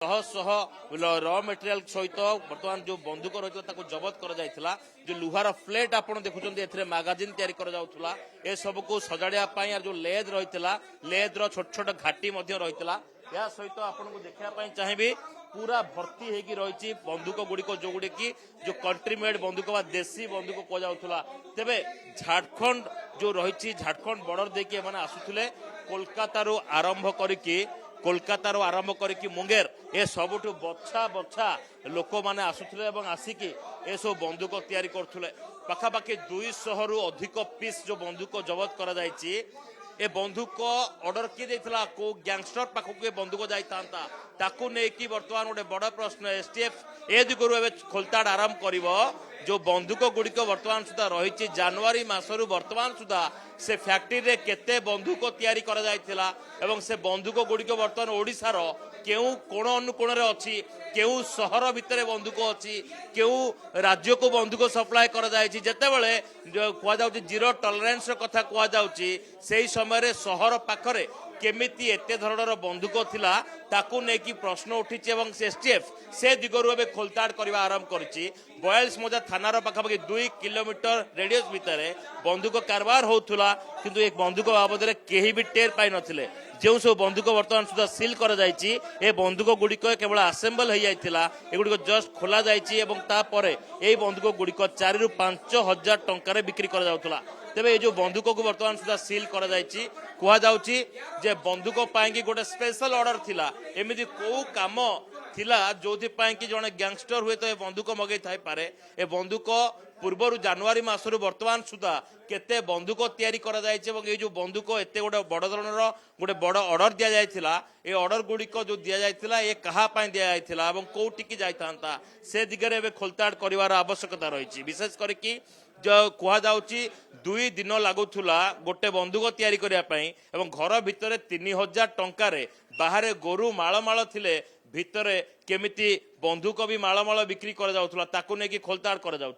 शह शह र मेटेरियल सहित बर्तमान जो बंदूक रही जबत कर जो लुहार फ्लेट आप देखुं मैगाजिन या ए सब को सजाड़ा जो लेद रही लेद्र छोट छोट घाटी रही या सहित आपको देखा चाहिए पूरा भर्ती होगी रही बंदूक गुड़िक जो गुड़ी की जो कंट्री मेड बंदूक बा देशी बंदूक कहुला तेरे झारखंड जो रही झारखंड बॉर्डर देखिए आसुले कोलकाता आरंभ करिकी कोलकाता आरंभ करिकी मुंगेर ए सबुठु बछा बछा लोक मैंने आसुले आसिकी ए सब बंदूक तैयारी करथुले पाखापाखि 200 रु अधिक पीस जो बंदूक जबत करा जायछि ए बंदूक ऑर्डर किए देथिला को गैंगस्टर पाखक ए बंदूक जाइता ताकू नेकी वर्तमान गोटे बड़ प्रश्न एसटीएफ ए दिगरु एबे खोलताड़ आरंभ करिवो जो बंदूक गुड़िक वर्तमान सुधा रही जनवरी मासरु वर्तमान सुधा से फैक्ट्री रे केते बंदूक तैयारी करा जायथिला एवं से बंदूक गुड़िक वर्तमान ओडिशार केउ कोण अनुकोण रे अछि केउ शहर भितरे बंदूक अछि केउ राज्य को बंदूक सप्लाय करा जायछि जेतेबेले जो कुआ जाउछि जीरो टॉलरेंस कथा कुआ जाउछि सेही समय रे शहर पाखरे केमिति एते धरणर बंदूक थिला ताकू नेकी प्रश्न उठिछि एवं एसटीएफ से दिगरु एबे खोलताड़ करबा आरंभ करिछि 42 मजा थानार पाखापाखि 2 किलोमीटर रेडियस भितर बंदूक कारबार होउथुला किंतु एक बंदूक बाबद केही भी टेर पाई नथिले जो सब बंदूक वर्तमान सुधा सिल कर जायछि ए बंदूक गुड़िक केवल आसेम्बल हो जाइथिला एगुड़िक जस्ट खोला जायछि एवं तापरे ए बंदूक गुड़िक 4 रु 5,000 टंका बिक्री कर जाउथुला तेबे ये जो बंदूक को वर्तमान सुधा सिल कर जायछि कुआ जाउछि जे बंदूक पाएंगी गोटे स्पेशल ऑर्डर थिला एमिति को काम थिला जोथि पाएंगी जने गैंगस्टर हुए तो ए बंदूक मगै थाई पारे ए बंदूक पूर्व जनवरी मासरु वर्तमान सुधा केते बंदूक तैयारी करा जायछि एवं ये जो बंदूक एते गोटे बड़ धरणर गोटे बड़ ऑर्डर दिया जायथिला ए ऑर्डर गुड़िक जो दिया जायथिला ए कहा पाई दिया जायथिला एवं कोटिकी जायथांता से दिगरे एबे खोलताड़ करिवार आवश्यकता रहिछि विशेष करके जो कुआ जाउछि 2 दिन लागुथुला गोटे बंदूक तैयारी करिया पई एवं घर भितरे 3,000 टंका रे बाहरे गोरु माळ थिले भितरे केमिति बंदूक भी माळ बिक्री कर जाउथुला ताकू नेकी खोलताड़ कर जाउछि।